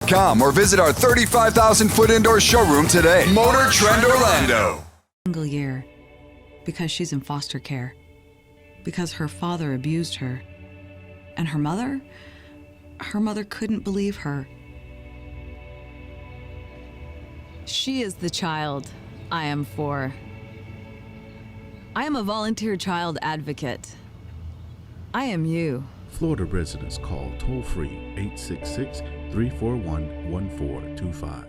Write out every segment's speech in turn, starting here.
MotorTrend.com or visit our 35,000-foot indoor showroom today. Motor Trend Orlando. Single year because she's in foster care, because her father abused her, and her mother couldn't believe her. She is the child I am for. I am a volunteer child advocate. I am you. Florida residents call toll-free 866-341-1425.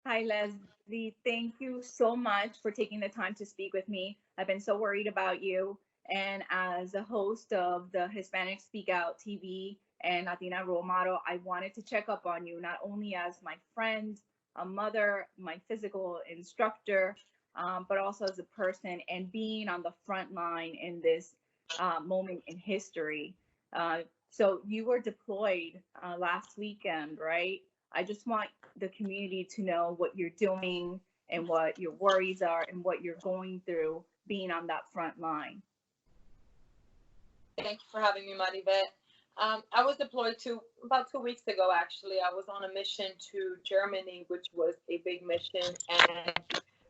Hi, Leslie. Thank you so much for taking the time to speak with me. I've been so worried about you. And as a host of the Hispanic Speak Out TV and Latina Role Model, I wanted to check up on you, not only as my friend, a mother, my physical instructor, but also as a person and being on the front line in this moment in history. So you were deployed last weekend, right? I just want the community to know what you're doing and what your worries are and what you're going through being on that front line. Thank you for having me, Maribet. I was deployed about 2 weeks ago, actually. I was on a mission to Germany, which was a big mission. And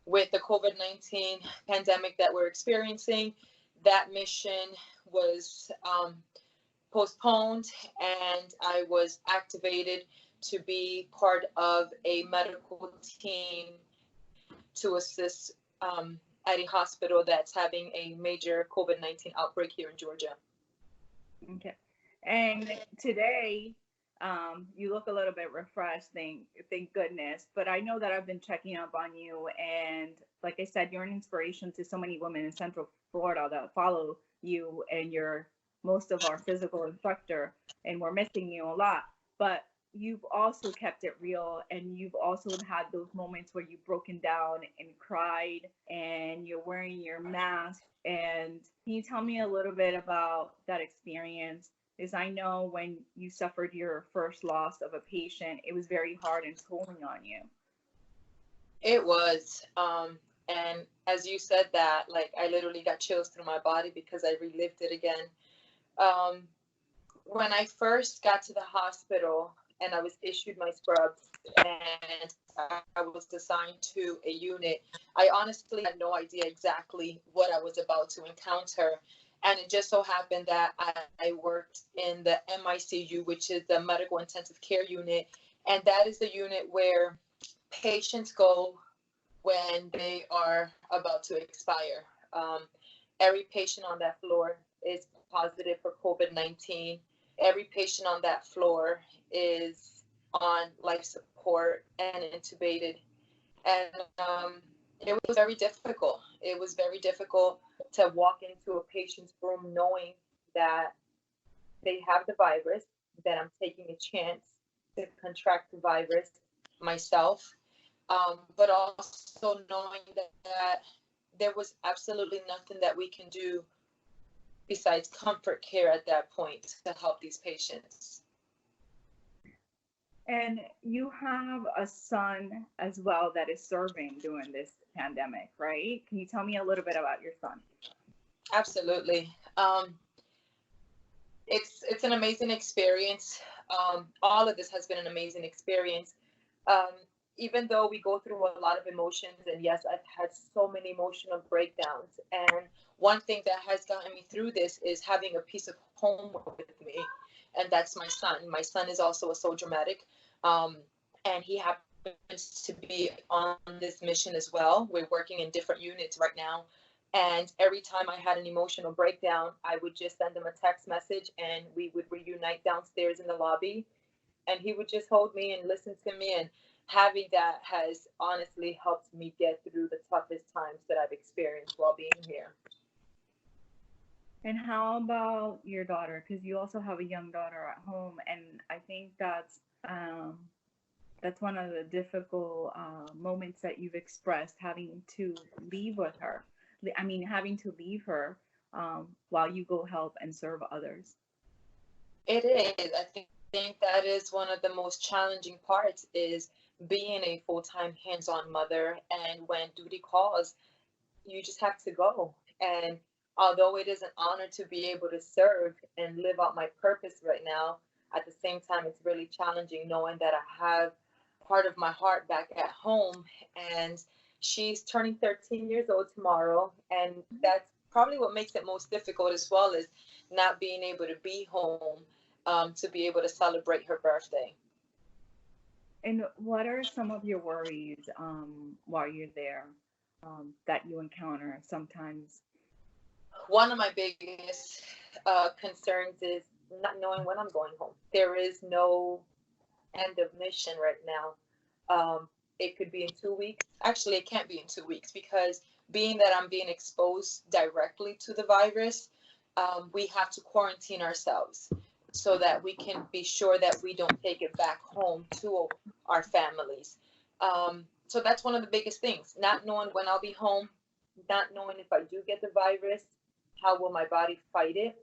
with the COVID-19 pandemic that we're experiencing, that mission was postponed, and I was activated to be part of a medical team to assist at a hospital that's having a major COVID-19 outbreak here in Georgia. Okay. And today, you look a little bit refreshed, thank goodness. But I know that I've been checking up on you. And like I said, you're an inspiration to so many women in Central Florida that follow you, and you're most of our physical instructor, and we're missing you a lot. But you've also kept it real, and you've also had those moments where you've broken down and cried, and you're wearing your mask. And can you tell me a little bit about that experience? Because I know when you suffered your first loss of a patient, it was very hard and tolling on you. It was, and as you said that, like, I literally got chills through my body because I relived it again. When I first got to the hospital and I was issued my scrubs and I was assigned to a unit, I honestly had no idea exactly what I was about to encounter. And it just so happened that I worked in the MICU, which is the Medical Intensive Care Unit. And that is the unit where patients go when they are about to expire. Every patient on that floor is positive for COVID-19. Every patient on that floor is on life support and intubated. And it was very difficult. It was very difficult to walk into a patient's room knowing that they have the virus, that I'm taking a chance to contract the virus myself, but also knowing that there was absolutely nothing that we can do besides comfort care at that point to help these patients. And you have a son as well that is serving during this pandemic, right? Can you tell me a little bit about your son? Absolutely. It's an amazing experience. All of this has been an amazing experience. Even though we go through a lot of emotions, and yes, I've had so many emotional breakdowns. And one thing that has gotten me through this is having a piece of home with me, and that's my son. My son is also a soldier medic, and he happens to be on this mission as well. We're working in different units right now. And every time I had an emotional breakdown, I would just send him a text message, and we would reunite downstairs in the lobby, and he would just hold me and listen to me. And having that has honestly helped me get through the toughest times that I've experienced while being here. And how about your daughter? Because you also have a young daughter at home, and I think that's one of the difficult moments that you've expressed, having to leave with her. having to leave her while you go help and serve others? It is. I think that is one of the most challenging parts, is being a full-time hands-on mother. And when duty calls, you just have to go. And although it is an honor to be able to serve and live out my purpose right now, at the same time, it's really challenging knowing that I have part of my heart back at home. And she's turning 13 years old tomorrow. And that's probably what makes it most difficult as well, is not being able to be home to be able to celebrate her birthday. And what are some of your worries while you're there that you encounter sometimes? One of my biggest concerns is not knowing when I'm going home. There is no end of mission right now. It could be in 2 weeks. Actually, it can't be in 2 weeks, because being that I'm being exposed directly to the virus, we have to quarantine ourselves so that we can be sure that we don't take it back home to our families. So that's one of the biggest things, not knowing when I'll be home, not knowing if I do get the virus, how will my body fight it,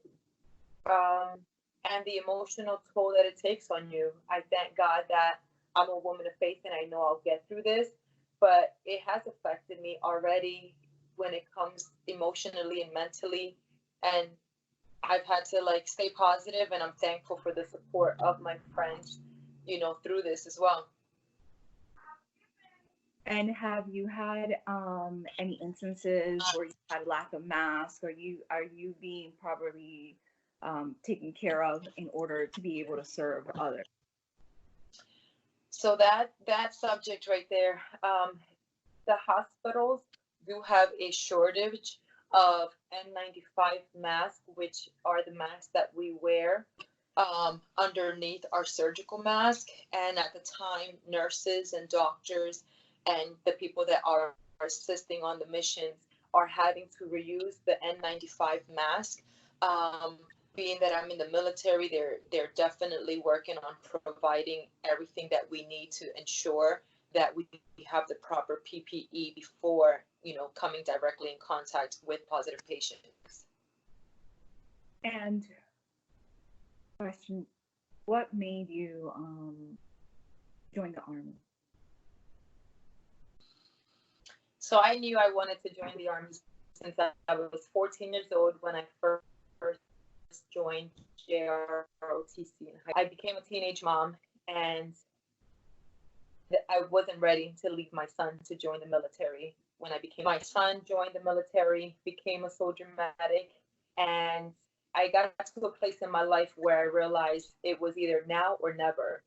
and the emotional toll that it takes on you. I thank God that I'm a woman of faith and I know I'll get through this, but it has affected me already when it comes emotionally and mentally. And I've had to stay positive, and I'm thankful for the support of my friends, through this as well. And have you had any instances where you had lack of masks? Are you being properly taken care of in order to be able to serve others? So that subject right there, the hospitals do have a shortage of N95 masks, which are the masks that we wear underneath our surgical mask. And at the time, nurses and doctors and the people that are assisting on the missions are having to reuse the N95 mask. Being that I'm in the military, they're definitely working on providing everything that we need to ensure that we have the proper PPE before, coming directly in contact with positive patients. And question, what made you join the Army? So I knew I wanted to join the Army since I was 14 years old when I first joined JROTC. I became a teenage mom, and I wasn't ready to leave my son to join the military. When my son joined the military, became a soldier medic, and I got to a place in my life where I realized it was either now or never.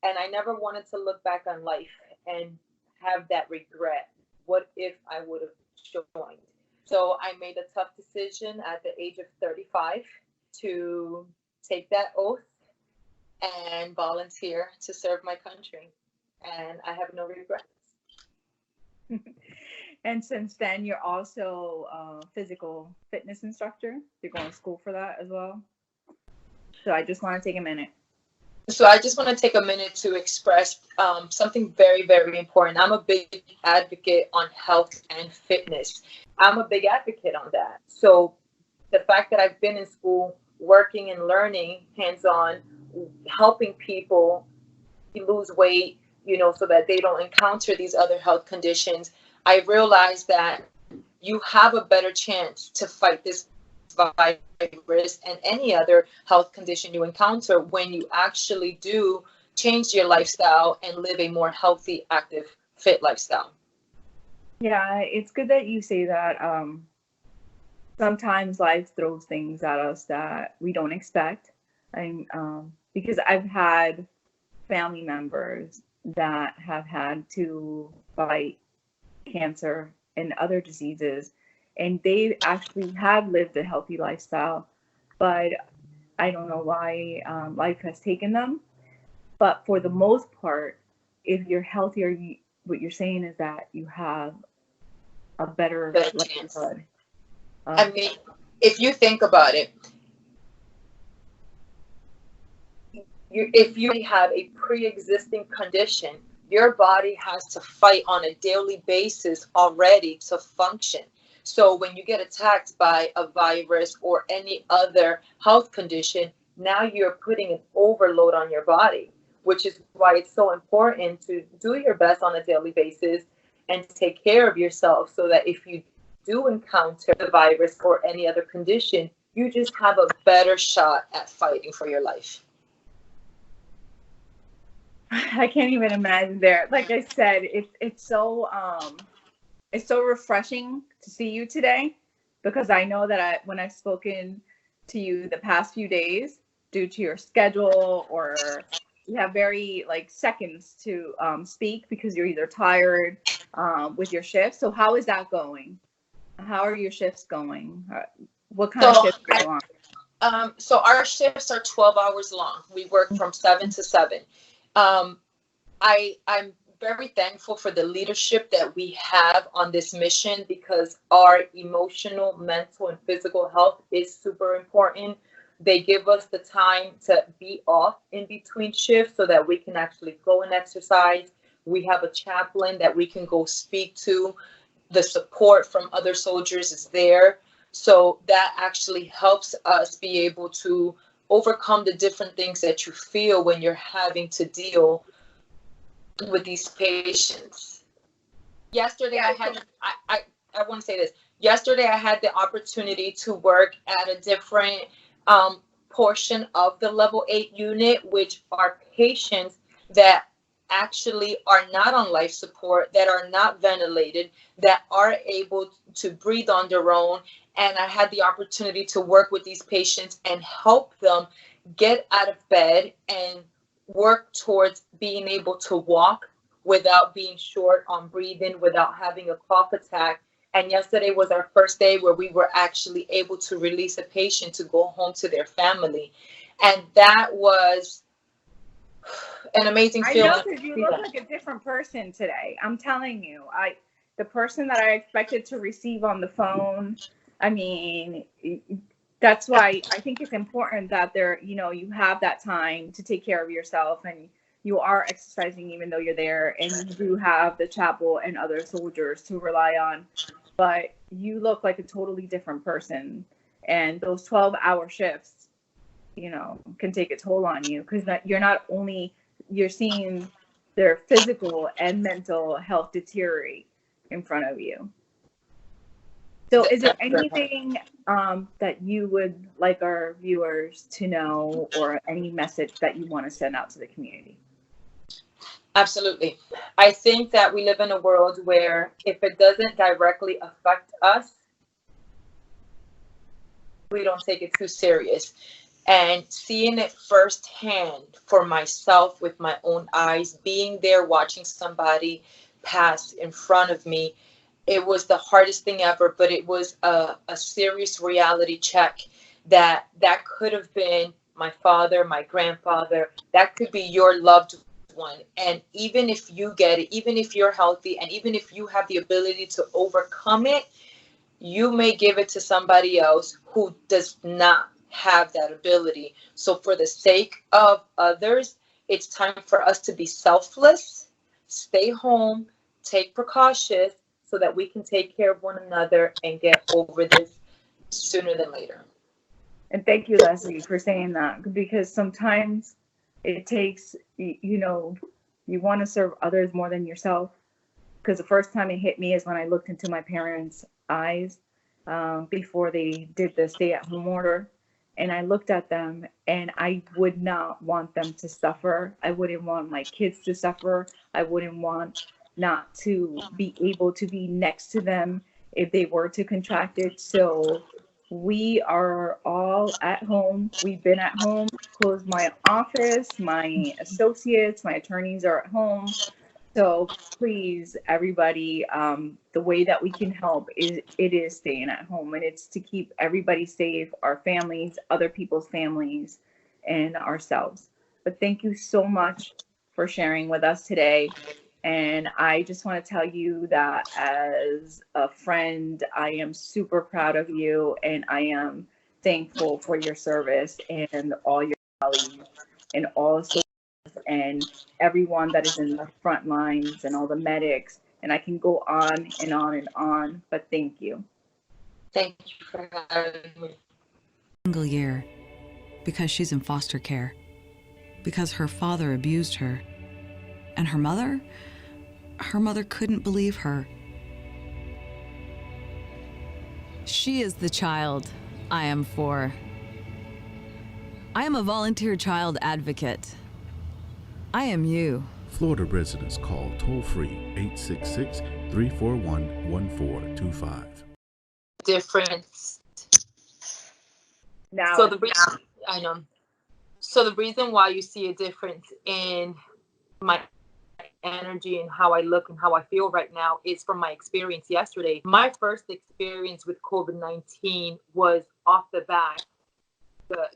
And I never wanted to look back on life and have that regret. What if I would have joined? So I made a tough decision at the age of 35 to take that oath and volunteer to serve my country. And I have no regrets. And since then, you're also a physical fitness instructor. You're going to school for that as well. So I just want to take a minute. So I just want to take a minute to express something very, very important. I'm a big advocate on health and fitness. I'm a big advocate on that. So the fact that I've been in school, working and learning hands-on, helping people lose weight, so that they don't encounter these other health conditions, I realized that you have a better chance to fight this virus and any other health condition you encounter when you actually do change your lifestyle and live a more healthy, active, fit lifestyle. Yeah, it's good that you say that. Sometimes life throws things at us that we don't expect. Because I've had family members that have had to fight cancer and other diseases, and they actually have lived a healthy lifestyle, but I don't know why life has taken them. But for the most part, if you're healthier, what you're saying is that you have a better livelihood. I mean, if you think about it, if you have a pre-existing condition, your body has to fight on a daily basis already to function. So when you get attacked by a virus or any other health condition, now you're putting an overload on your body, which is why it's so important to do your best on a daily basis and take care of yourself, so that if you do encounter the virus or any other condition, you just have a better shot at fighting for your life. I can't even imagine there. Like I said, it's so refreshing to see you today, because I know that when I've spoken to you the past few days, due to your schedule, or you have very like seconds to speak because you're either tired with your shift. So how is that going? How are your shifts going? What kind of shifts are you on? So our shifts are 12 hours long. We work from 7 to 7. I'm very thankful for the leadership that we have on this mission, because our emotional, mental, and physical health is super important. They give us the time to be off in between shifts so that we can actually go and exercise. We have a chaplain that we can go speak to. The support from other soldiers is there. So that actually helps us be able to overcome the different things that you feel when you're having to deal with these patients. Yesterday, I want to say this. Yesterday, I had the opportunity to work at a different portion of the level 8 unit, which are patients that actually are not on life support, that are not ventilated, that are able to breathe on their own. And I had the opportunity to work with these patients and help them get out of bed and work towards being able to walk without being short on breathing, without having a cough attack. And yesterday was our first day where we were actually able to release a patient to go home to their family. And that was an amazing feeling. I know, because you look like a different person today. I'm telling you, the person that I expected to receive on the phone, I mean, that's why I think it's important that you have that time to take care of yourself, and you are exercising even though you're there, and you do have the chapel and other soldiers to rely on. But you look like a totally different person, and those 12-hour shifts, can take a toll on you, because you're seeing their physical and mental health deteriorate in front of you. So is there anything that you would like our viewers to know, or any message that you want to send out to the community? Absolutely. I think that we live in a world where if it doesn't directly affect us, we don't take it too serious. And seeing it firsthand for myself with my own eyes, being there, watching somebody pass in front of me, it was the hardest thing ever, but it was a serious reality check that could have been my father, my grandfather, that could be your loved one. And even if you get it, even if you're healthy, and even if you have the ability to overcome it, you may give it to somebody else who does not have that ability. So for the sake of others, it's time for us to be selfless, stay home, take precautions, so that we can take care of one another and get over this sooner than later. And thank you, Leslie, for saying that, because sometimes it takes, you want to serve others more than yourself. Because the first time it hit me is when I looked into my parents' eyes before they did the stay-at-home order. And I looked at them, and I would not want them to suffer. I wouldn't want my kids to suffer. I wouldn't want not to be able to be next to them if they were to contract it. So we are all at home. We've been at home, closed my office, my associates, my attorneys are at home. So please, everybody, the way that we can help is staying at home, and it's to keep everybody safe, our families, other people's families, and ourselves. But thank you so much for sharing with us today. And I just want to tell you that as a friend, I am super proud of you, and I am thankful for your service and all your colleagues and all soldiers and everyone that is in the front lines and all the medics. And I can go on and on and on, but thank you. Thank you for having me. Single year because she's in foster care, because her father abused her, and her mother couldn't believe her. She is the child I am for. I am a volunteer child advocate. I am you. Florida residents call toll-free 866-341-1425. Difference. Now, So the reason I know. So the reason why you see a difference in my energy and how I look and how I feel right now is from my experience yesterday. My first experience with COVID-19 was off the bat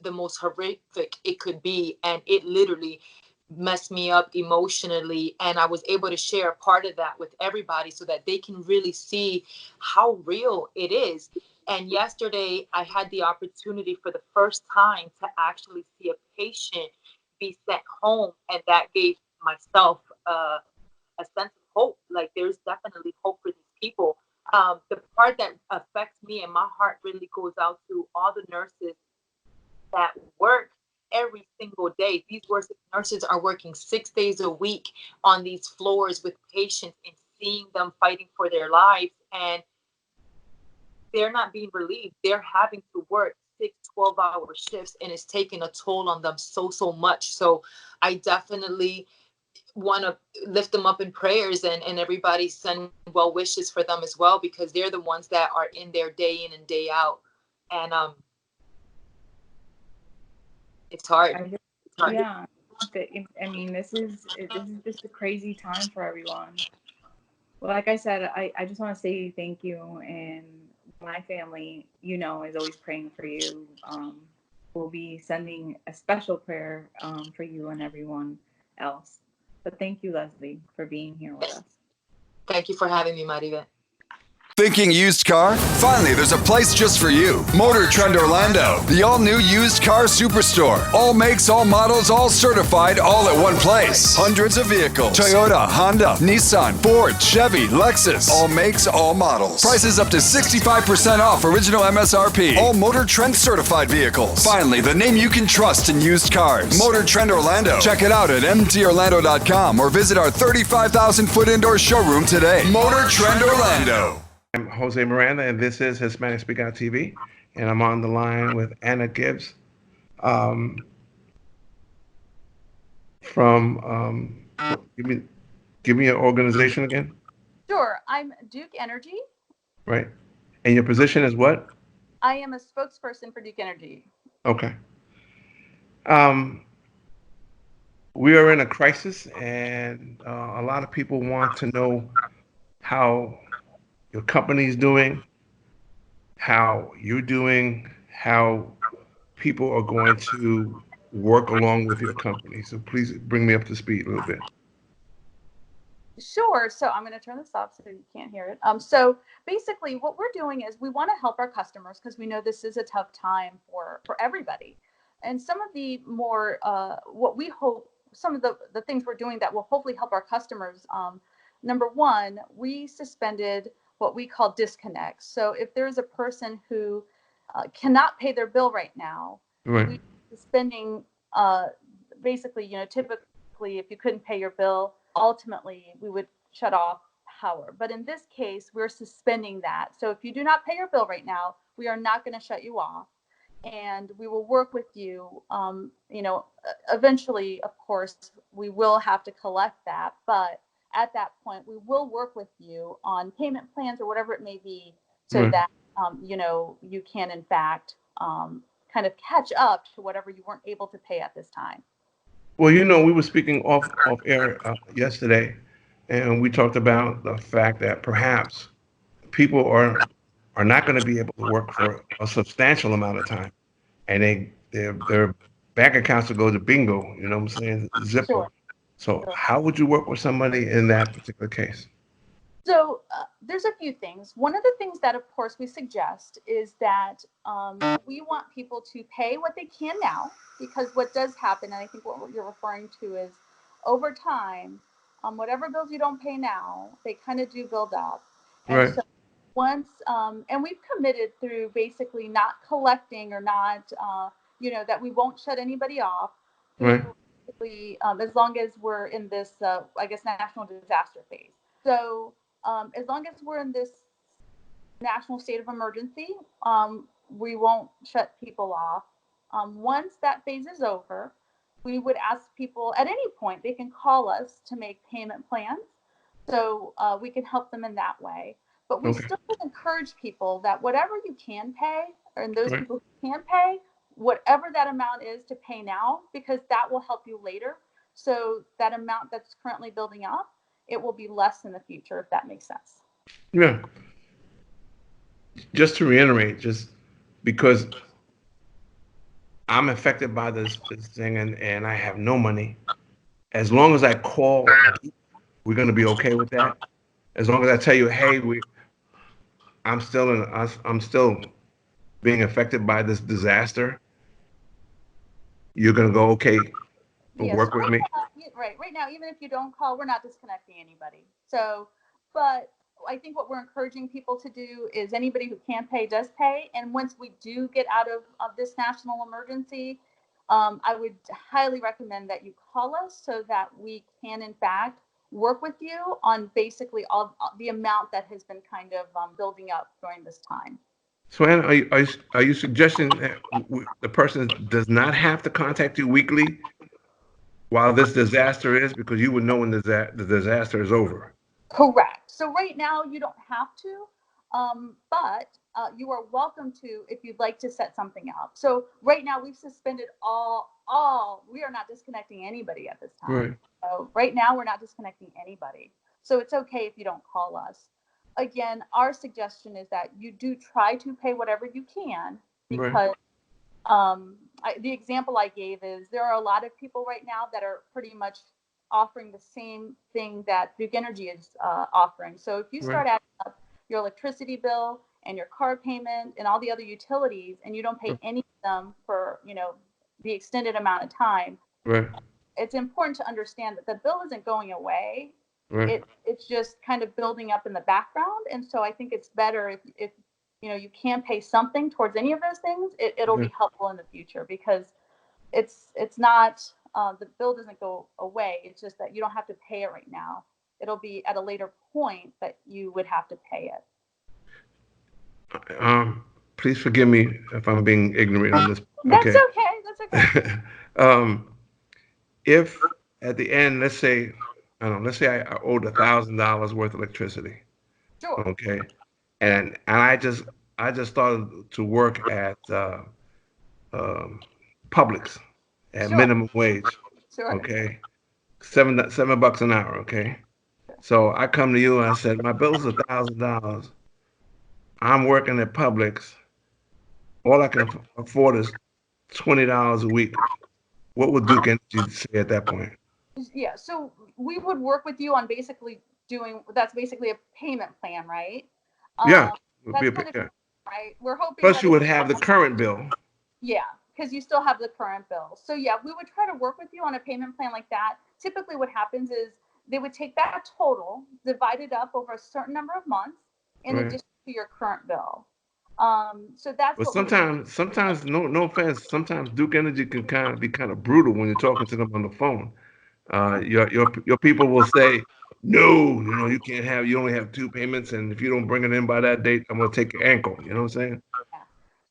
the most horrific it could be, and it literally messed me up emotionally, and I was able to share a part of that with everybody so that they can really see how real it is. And yesterday I had the opportunity for the first time to actually see a patient be sent home, and that gave myself a sense of hope. Like, there's definitely hope for these people. The part that affects me and my heart really goes out to all the nurses that work every single day. These nurses are working 6 days a week on these floors with patients and seeing them fighting for their lives, and they're not being relieved. They're having to work 6 12-hour shifts, and it's taking a toll on them so much. So I definitely want to lift them up in prayers, and everybody send well wishes for them as well, because they're the ones that are in there day in and day out. And it's hard. It's hard. yeah, I mean, this is just a crazy time for everyone. Well, like I said, I just want to say thank you, and my family, is always praying for you. We'll be sending a special prayer for you and everyone else. But thank you, Leslie, for being here with us. Thank you for having me, Mariva. Thinking used car? Finally, there's a place just for you. Motor Trend Orlando, the all-new used car superstore. All makes, all models, all certified, all at one place. Hundreds of vehicles. Toyota, Honda, Nissan, Ford, Chevy, Lexus. All makes, all models. Prices up to 65% off original MSRP. All Motor Trend certified vehicles. Finally, the name you can trust in used cars. Motor Trend Orlando. Check it out at mtorlando.com or visit our 35,000-foot indoor showroom today. Motor Trend Orlando. I'm Jose Miranda, and this is Hispanic SpeakoutTV, and I'm on the line with Anna Gibbs from give me your organization again. Sure. I'm Duke Energy. Right. And your position is what? I am a spokesperson for Duke Energy. Okay. We are in a crisis, and a lot of people want to know how your company's doing, how you're doing, how people are going to work along with your company. So please bring me up to speed a little bit. Sure. So I'm going to turn this off so you can't hear it. So basically what we're doing is we want to help our customers because we know this is a tough time for everybody. And some of the more, what we hope, some of the things we're doing that will hopefully help our customers. Number one, we suspended what we call disconnects. So if there's a person who cannot pay their bill right now, Right. we're suspending basically, typically if you couldn't pay your bill, ultimately we would shut off power. But in this case, we're suspending that. So if you do not pay your bill right now, we are not going to shut you off. And we will work with you. Eventually, of course, we will have to collect that. But at that point, we will work with you on payment plans or whatever it may be so Right. that, you can, in fact, kind of catch up to whatever you weren't able to pay at this time. Well, we were speaking off air yesterday, and we talked about the fact that perhaps people are not going to be able to work for a substantial amount of time, and their bank accounts will go to bingo. You know what I'm saying? Zippo. Sure. So how would you work with somebody in that particular case? So there's a few things. One of the things that, of course, we suggest is that we want people to pay what they can now, because what does happen, and I think what you're referring to is over time, whatever bills you don't pay now, they kind of do build up. And Right. so once, and we've committed through basically not collecting or not, that we won't shut anybody off Right. through basically, as long as we're in this, I guess, national disaster phase. So as long as we're in this national state of emergency, we won't shut people off. Once that phase is over, we would ask people at any point, they can call us to make payment plans. So we can help them in that way. But we Okay. still encourage people that whatever you can pay, and those Right. people who can pay, whatever that amount is to pay now, because that will help you later. So that amount that's currently building up, it will be less in the future, if that makes sense. Yeah. Just to reiterate, just because I'm affected by this thing and I have no money, as long as I call, we're going to be okay with that. As long as I tell you, hey, I'm still being affected by this disaster, you're going to go, okay, Yeah, so work with me. right now, even if you don't call, we're not disconnecting anybody. So, but I think what we're encouraging people to do is anybody who can pay does pay. And once we do get out of this national emergency, I would highly recommend that you call us so that we can, in fact, work with you on basically all the amount that has been kind of building up during this time. So, Anna, are you suggesting that the person does not have to contact you weekly while this disaster is, because you would know when the disaster is over? Correct. So right now you don't have to, but you are welcome to if you'd like to set something up. So right now we've suspended all. We are not disconnecting anybody at this time. Right. So right now we're not disconnecting anybody. So it's okay if you don't call us. Again, our suggestion is that you do try to pay whatever you can, Right. because the example I gave is there are a lot of people right now that are pretty much offering the same thing that Duke Energy is offering. So if you Right. start adding up your electricity bill and your car payment and all the other utilities, and you don't pay any of them for the extended amount of time, Right. it's important to understand that the bill isn't going away. Right. It's just kind of building up in the background. And so I think it's better if you can pay something towards any of those things, it'll Yeah. be helpful in the future, because it's not the bill doesn't go away. It's just that you don't have to pay it right now. It'll be at a later point that you would have to pay it. Please forgive me if I'm being ignorant on this. That's Okay. okay. That's okay. um, if at the end, I don't know, let's say I owed $1,000 worth of electricity. Sure. Okay. And I just started to work at um, Publix at Sure. minimum wage. Sure. Okay. $7 an hour. Okay. So I come to you and I said, my bill's $1,000. I'm working at Publix. All I can afford is $20 a week. What would Duke Energy say at that point? Yeah. So we would work with you on basically that's basically a payment plan, right? Yeah, Um, it would be that's a kind of yeah. right. We're hoping Plus, that you would have the current bill. yeah, because you still have the current bill. So yeah, we would try to work with you on a payment plan like that. Typically what happens is they would take that total, divide it up over a certain number of months in Right. addition to your current bill. So that's But what we would do. sometimes, no offense, sometimes Duke Energy can be kind of brutal when you're talking to them on the phone. Your people will say, no, you only have two payments, and if you don't bring it in by that date, I'm gonna take your ankle. You know what I'm saying? Yeah.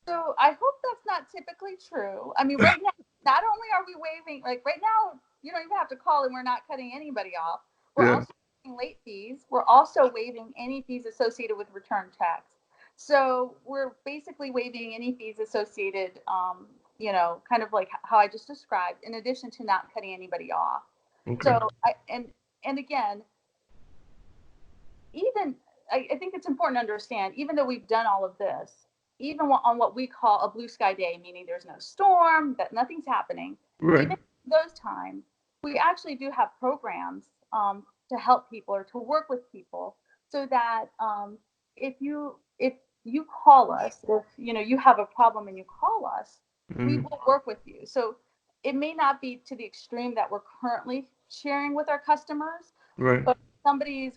So I hope that's not typically true. I mean, right now, not only are we waiving, like right now, you don't even have to call and we're not cutting anybody off. We're Yeah. also waiving late fees. We're also waiving any fees associated with return checks. So we're basically waiving any fees associated, kind of like how I just described, in addition to not cutting anybody off. Okay. So and again, even I think it's important to understand, even though we've done all of this, even on what we call a blue sky day, meaning there's no storm, that nothing's happening, Right. even those times, we actually do have programs to help people or to work with people, so that if you call us, if you have a problem and you call us, we Mhm. will work with you. So it may not be to the extreme that we're currently sharing with our customers, Right. but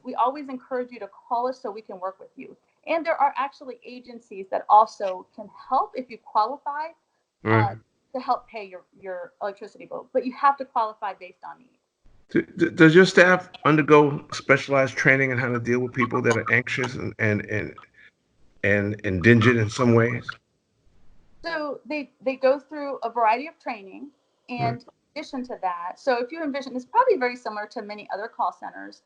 we always encourage you to call us so we can work with you. And there are actually agencies that also can help if you qualify Right. to help pay your electricity bill, but you have to qualify based on need. Does your staff undergo specialized training on how to deal with people that are anxious and indigent in some ways? So they go through a variety of training, Right. and in addition to that, so if you envision, it's probably very similar to many other call centers.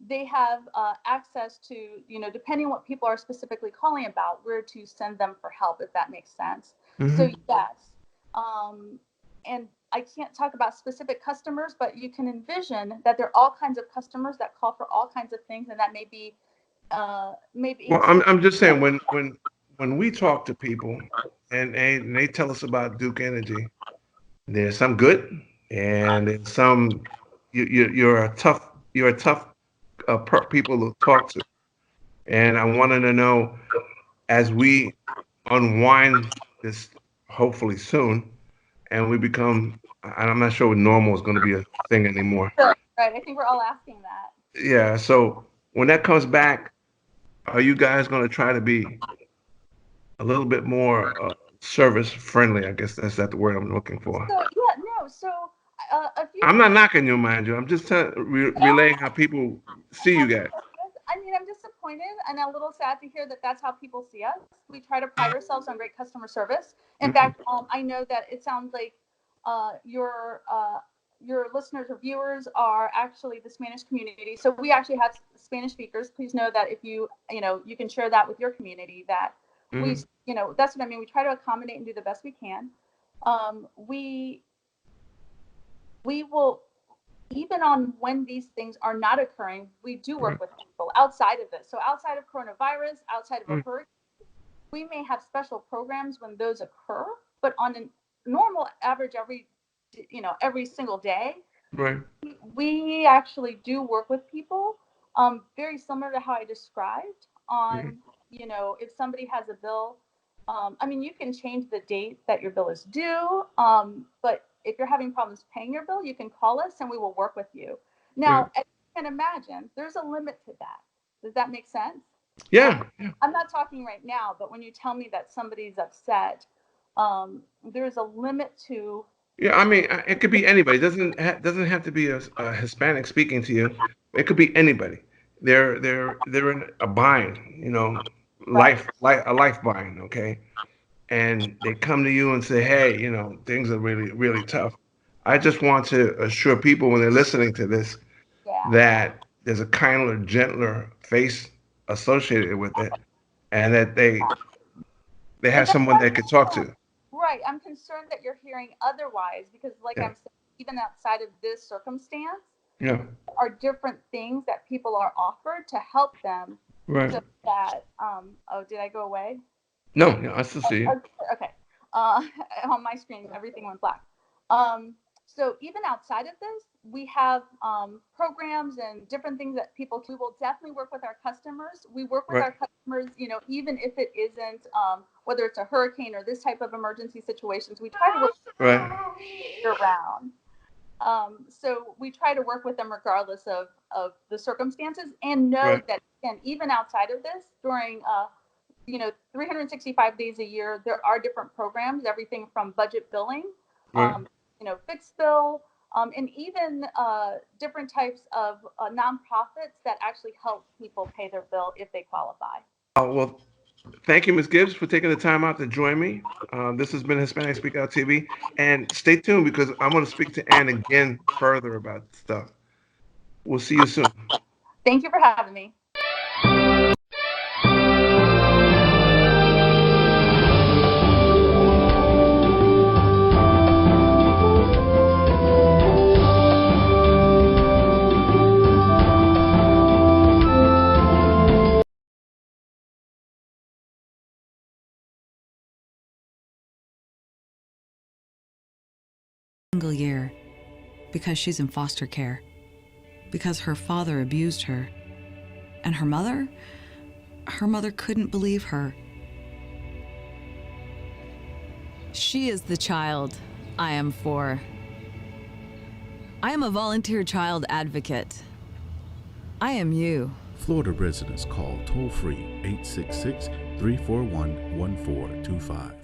They have access to, depending on what people are specifically calling about, where to send them for help, if that makes sense. So Mm-hmm. yes, and I can't talk about specific customers, but you can envision that there are all kinds of customers that call for all kinds of things, and that may be maybe Well, I'm just saying when we talk to people and they tell us about Duke Energy, there's some good and there's some you're a tough people to talk to, and I wanted to know as we unwind this hopefully soon and we become and I'm not sure what normal is going to be a thing anymore. right. I think we're all asking that. Yeah, so when that comes back, are you guys going to try to be a little bit more service friendly? I guess that's not the word I'm looking for. So yeah, no. So a few I'm things. not knocking you, mind you. I'm just relaying how people see you guys. I mean, I'm disappointed and a little sad to hear that that's how people see us. We try to pride ourselves on great customer service. In Mhm. fact, I know that it sounds like uh, your uh, your listeners or viewers are actually the Spanish community. So we actually have Spanish speakers. Please know that if you can share that with your community. That we, Mhm. that's what I mean. We try to accommodate and do the best we can. We will, even on when these things are not occurring, we do Right. work with people outside of this. So outside of coronavirus, outside of a Right. hurricane, we may have special programs when those occur, but on a normal average every single day, Right. we actually do work with people, very similar to how I described Mhm. on, if somebody has a bill, I mean, you can change the date that your bill is due, but if you're having problems paying your bill, you can call us and we will work with you. Right. Now, as you can imagine, there's a limit to that. Does that make sense? Yeah. Yeah. I'm not talking right now, but when you tell me that somebody's upset, there's a limit to. Yeah. I mean, it could be anybody. Doesn't have to be a Hispanic speaking to you. It could be anybody. They're in a bind. Right. A life bind. Okay. And they come to you and say, "Hey, things are really, really tough." I just want to assure people when they're listening to this Yeah. that there's a kinder, gentler face associated with it, and that they And have that's someone why they could talk to. right. I'm concerned that you're hearing otherwise because, like Yeah, I'm saying, even outside of this circumstance, yeah, are different things that people are offered to help them right. so that, oh, did I go away? No, yeah, I still see you. Oh, okay. Uh, on my screen, everything went black. Um, so even outside of this, we have programs and different things that people we will definitely work with our customers. We work with Right, our customers, even if it isn't, whether it's a hurricane or this type of emergency situations, we try to work right, year round. So we try to work with them regardless of the circumstances and know right, that, and even outside of this, during 365 days a year, there are different programs, everything from budget billing, right. fixed bill, and even different types of nonprofits that actually help people pay their bill if they qualify. Well, thank you, Ms. Gibbs, for taking the time out to join me. This has been Hispanic Speak Out TV, and stay tuned because I'm going to speak to Ann again further about stuff. We'll see you soon. Thank you for having me. Single year because she's in foster care, because her father abused her, and her mother couldn't believe her. She is the child I am for. I am a volunteer child advocate. I am you Florida residents call toll-free 866-341-1425.